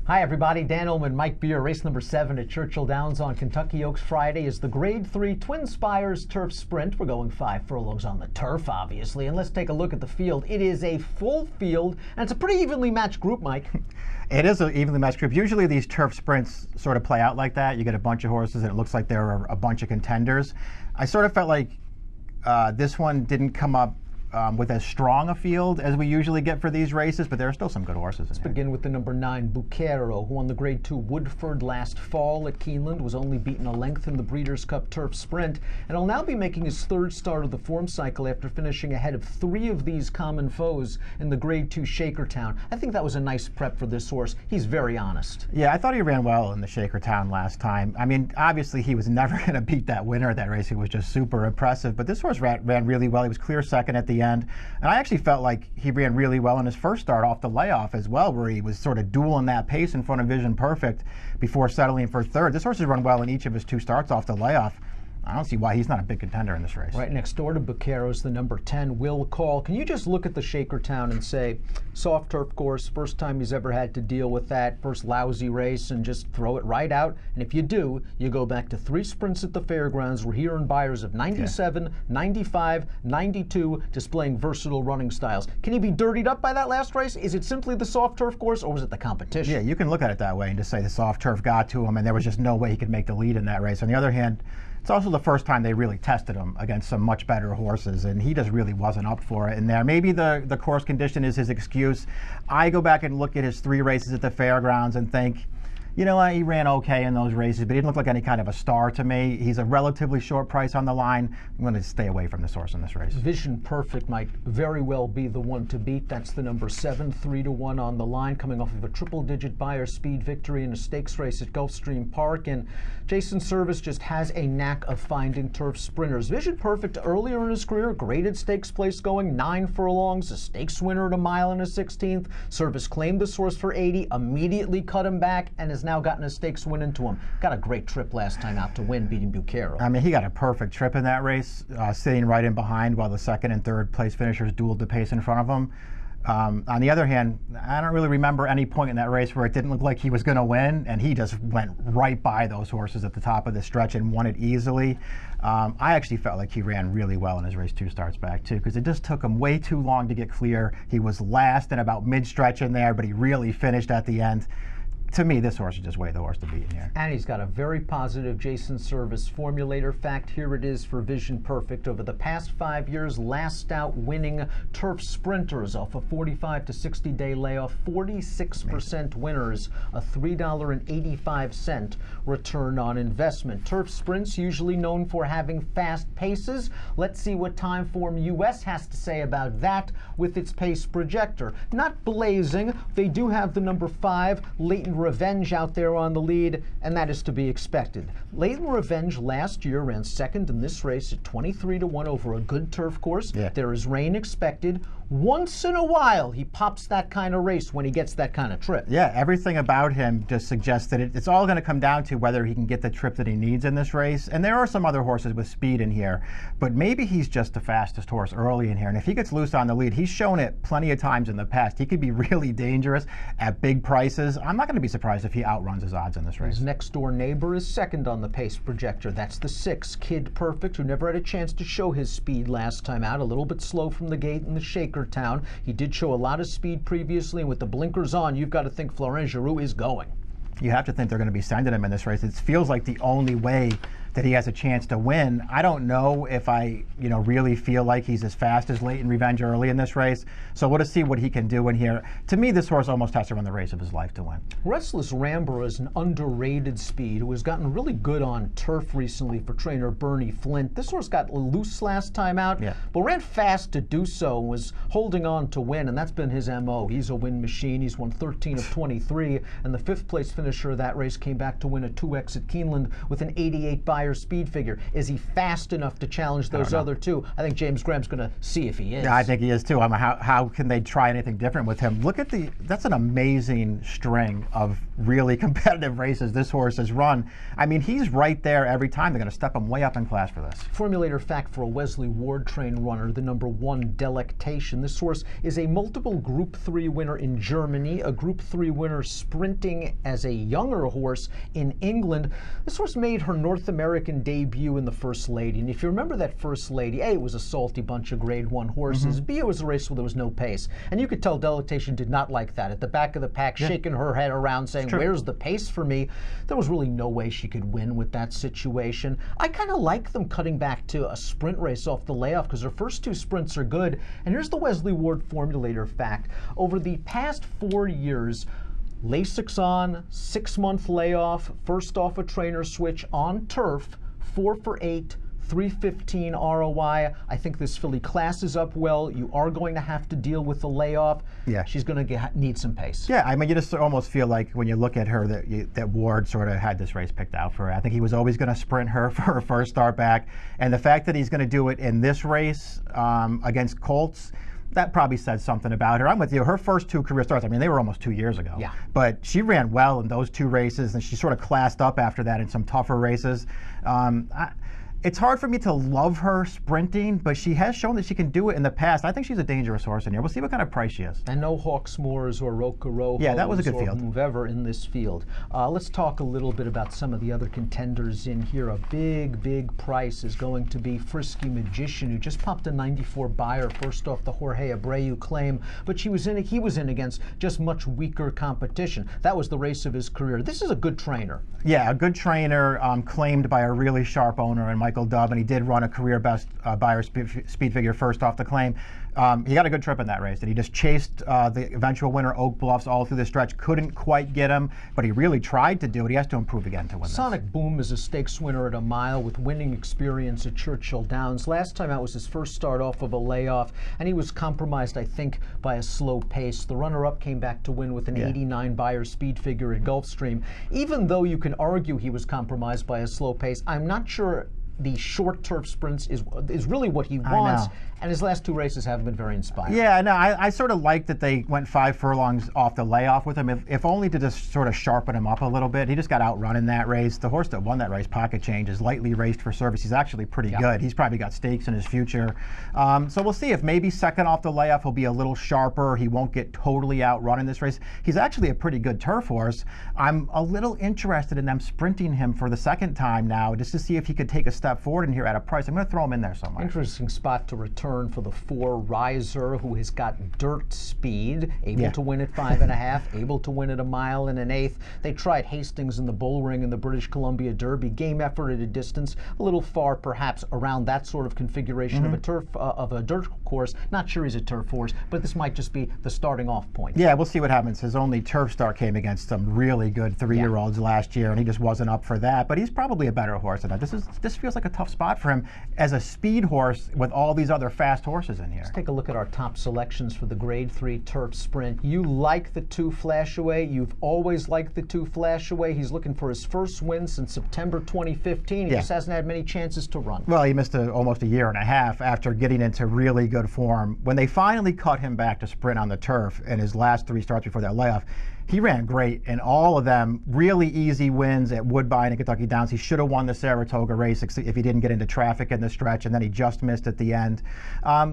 Hi everybody, Dan Illman, Mike Beer, race number 7 at Churchill Downs on Kentucky Oaks Friday is the Grade 3 Twin Spires Turf Sprint. We're going 5 furlongs on the turf, obviously, and let's take a look at the field. It is a full field, and it's a pretty evenly matched group, Mike. It is an evenly matched group. Usually these turf sprints sort of play out like that. You get a bunch of horses and it looks like there are a bunch of contenders. I sort of felt like this one didn't come up with as strong a field as we usually get for these races, but there are still some good horses. Let's begin with the number 9, Bucero, who won the Grade 2 Woodford last fall at Keeneland, was only beaten a length in the Breeders' Cup Turf Sprint, and will now be making his 3rd start of the form cycle after finishing ahead of 3 of these common foes in the Grade 2 Shakertown. I think that was a nice prep for this horse. He's very honest. Yeah, I thought he ran well in the Shakertown last time. I mean, obviously he was never going to beat that winner of that race. He was just super impressive, but this horse ran really well. He was clear second at the end. And I actually felt like he ran really well in his first start off the layoff as well, where he was sort of dueling that pace in front of Vision Perfect before settling for 3rd. This horse has run well in each of his 2 starts off the layoff. I don't see why he's not a big contender in this race. Right next door to Bucero is the number 10, Will Call. Can you just look at the Shakertown and say, soft turf course, first time he's ever had to deal with that, first lousy race, and just throw it right out? And if you do, you go back to 3 sprints at the fairgrounds. We're here in Buyers of 97, 95, 92, displaying versatile running styles. Can he be dirtied up by that last race? Is it simply the soft turf course, or was it the competition? Yeah, you can look at it that way and just say the soft turf got to him, and there was just no way he could make the lead in that race. On the other hand, it's also the first time they really tested him against some much better horses, and he just really wasn't up for it in there. Maybe the course condition is his excuse. I go back and look at his 3 races at the fairgrounds and think, you know what, he ran okay in those races, but he didn't look like any kind of a star to me. He's a relatively short price on the line. I'm going to stay away from this horse in this race. Vision Perfect might very well be the one to beat. That's the number 7, 3-1 on the line, coming off of a triple-digit Buyer speed victory in a stakes race at Gulfstream Park. And Jason Service just has a knack of finding turf sprinters. Vision Perfect earlier in his career, graded stakes place going, 9 furlongs, a stakes winner at a mile and a 16th. Service claimed this horse for 80, immediately cut him back, and has now gotten a stakes win into him. Got a great trip last time out to win, beating Bucero. I mean, he got a perfect trip in that race, sitting right in behind while the 2nd and 3rd place finishers dueled the pace in front of him. On the other hand, I don't really remember any point in that race where it didn't look like he was going to win, and he just went right by those horses at the top of the stretch and won it easily. I actually felt like he ran really well in his race 2 starts back, too, because it just took him way too long to get clear. He was last and about mid-stretch in there, but he really finished at the end. To me, this horse is just way the horse to beat in here. And he's got a very positive Jason Service formulator fact. Here it is for Vision Perfect. Over the past 5 years, last out winning turf sprinters off a 45 to 60 day layoff, 46% winners, a $3.85 return on investment. Turf sprints usually known for having fast paces. Let's see what Timeform US has to say about that with its pace projector. Not blazing. They do have the number 5, Leighton Revenge out there on the lead, and that is to be expected. Leighton Revenge last year ran 2nd in this race at 23-1 over a good turf course. Yeah. There is rain expected. Once in a while, he pops that kind of race when he gets that kind of trip. Yeah, everything about him just suggests that it's all going to come down to whether he can get the trip that he needs in this race. And there are some other horses with speed in here, but maybe he's just the fastest horse early in here. And if he gets loose on the lead, he's shown it plenty of times in the past. He could be really dangerous at big prices. I'm not going to be surprised if he outruns his odds in this race. His next door neighbor is 2nd on the pace projector. That's the 6, Kid Perfect, who never had a chance to show his speed last time out. A little bit slow from the gate in the Shakertown. He did show a lot of speed previously, and with the blinkers on, you've got to think Floresaroo is going. You have to think they're going to be sending him in this race. It feels like the only way that he has a chance to win. I don't know if I, really feel like he's as fast as Leighton Revenge early in this race. So we'll just see what he can do in here. To me, this horse almost has to run the race of his life to win. Restless Ramber is an underrated speed who has gotten really good on turf recently for trainer Bernie Flint. This horse got loose last time out, but ran fast to do so and was holding on to win, and that's been his MO. He's a win machine. He's won 13 of 23, and the 5th place finisher of that race came back to win a 2X at Keeneland with an 88 Buyer Beyer speed figure. Is he fast enough to challenge those other two? I think James Graham's going to see if he is. Yeah, I think he is too. I mean, how can they try anything different with him? Look at that's an amazing string of really competitive races this horse has run. I mean, he's right there every time. They're going to step him way up in class for this. Formulator fact for a Wesley Ward trained runner, the #1 Delectation. This horse is a multiple Group 3 winner in Germany, a Group 3 winner sprinting as a younger horse in England. This horse made her North American debut in the First Lady. And if you remember that First Lady, A, it was a salty bunch of Grade 1 horses. B, it was a race where there was no pace. And you could tell Delectation did not like that. At the back of the pack, shaking her head around saying, where's the pace for me? There was really no way she could win with that situation. I kind of like them cutting back to a sprint race off the layoff because their first two sprints are good. And here's the Wesley Ward Formulator fact. Over the past 4 years, lasix on, 6-month layoff, first off a trainer switch on turf, 4 for 8, 315 ROI. I think this filly classes up well. You are going to have to deal with the layoff. Yeah. She's going to need some pace. Yeah, I mean, you just almost feel like when you look at her that Ward sort of had this race picked out for her. I think he was always going to sprint her for her first start back. And the fact that he's going to do it in this race against Colts, that probably says something about her. I'm with you. Her first 2 career starts, I mean, they were almost 2 years ago. Yeah. But she ran well in those 2 races, and she sort of classed up after that in some tougher races. It's hard for me to love her sprinting, but she has shown that she can do it in the past. I think she's a dangerous horse in here. We'll see what kind of price she is. And no Hawksmoors or Roca-Rojas, yeah, that was a good field. Whoever in this field. Let's talk a little bit about some of the other contenders in here. A big price is going to be Frisky Magician, who just popped a 94 Beyer first off the Jorge Abreu claim, but he was in against just much weaker competition. That was the race of his career. This is a good trainer. Yeah, a good trainer, claimed by a really sharp owner in Michael Dubb, and he did run a career best Beyer speed figure first off the claim. He got a good trip in that race, and he just chased the eventual winner, Oak Bluffs, all through the stretch. Couldn't quite get him, but he really tried to do it. He has to improve again to win this. Sonic Boom is a stakes winner at a mile with winning experience at Churchill Downs. Last time out was his first start off of a layoff, and he was compromised, I think, by a slow pace. The runner-up came back to win with an 89 Beyer speed figure at Gulfstream. Even though you can argue he was compromised by a slow pace, I'm not sure the short turf sprints is really what he wants, and his last 2 races haven't been very inspiring. Yeah, no, I sort of like that they went 5 furlongs off the layoff with him, if only to just sort of sharpen him up a little bit. He just got outrun in that race. The horse that won that race, Pocket Change, is lightly raced for service. He's actually pretty good. He's probably got stakes in his future. So we'll see if maybe second off the layoff he'll be a little sharper. He won't get totally outrun in this race. He's actually a pretty good turf horse. I'm a little interested in them sprinting him for the second time now, just to see if he could take a step forward in here at a price. I'm going to throw him in there somewhere. Interesting spot to return for the 4 Riser, who has got dirt speed, able to win at 5.5, able to win at a mile and an 1/8. They tried Hastings in the Bull Ring in the British Columbia Derby. Game effort at a distance, a little far perhaps around that sort of configuration of a turf of a dirt course. Not sure he's a turf horse, but this might just be the starting off point. Yeah, we'll see what happens. His only turf start came against some really good 3-year-olds last year, and he just wasn't up for that. But he's probably a better horse than that. This feels like a tough spot for him as a speed horse with all these other fast horses in here. Let's take a look at our top selections for the Grade 3 turf sprint. You like the 2 Flash Away. You've always liked the 2 Flash Away. He's looking for his first win since September 2015. He just hasn't had many chances to run. Well, he missed almost a year and a half after getting into really good form. When they finally cut him back to sprint on the turf in his last 3 starts before that layoff, he ran great in all of them. Really easy wins at Woodbine and Kentucky Downs. He should have won the Saratoga race if he didn't get into traffic in the stretch, and then he just missed at the end.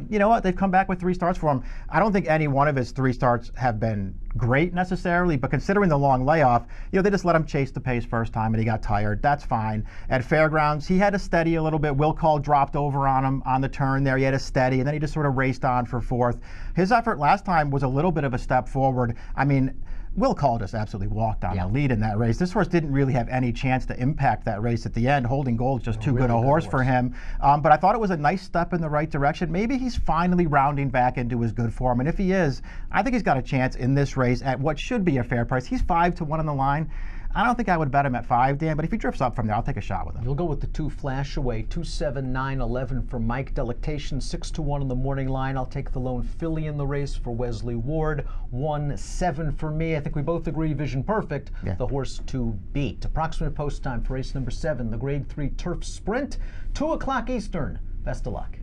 You know what? They've come back with 3 starts for him. I don't think any one of his 3 starts have been great necessarily, but considering the long layoff, they just let him chase the pace first time and he got tired. That's fine. At Fairgrounds, he had to steady a little bit. Will Call dropped over on him on the turn there. He had to steady, and then he just sort of raced on for 4th. His effort last time was a little bit of a step forward. I mean, Will Call just absolutely walked on the lead in that race. This horse didn't really have any chance to impact that race at the end. Holding Gold's just too good a horse for him. But I thought it was a nice step in the right direction. Maybe he's finally rounding back into his good form. And if he is, I think he's got a chance in this race at what should be a fair price. He's 5 to 1 on the line. I don't think I would bet him at 5, Dan, but if he drifts up from there, I'll take a shot with him. You'll go with the 2 Flash Away, 2, 7, 9, 11 for Mike. Delectation, 6 to 1 on the morning line. I'll take the lone filly in the race for Wesley Ward. 1, 7 for me. I think we both agree Vision Perfect, the horse to beat. Approximate post time for race number 7, the Grade 3 Turf Sprint, 2 o'clock Eastern. Best of luck.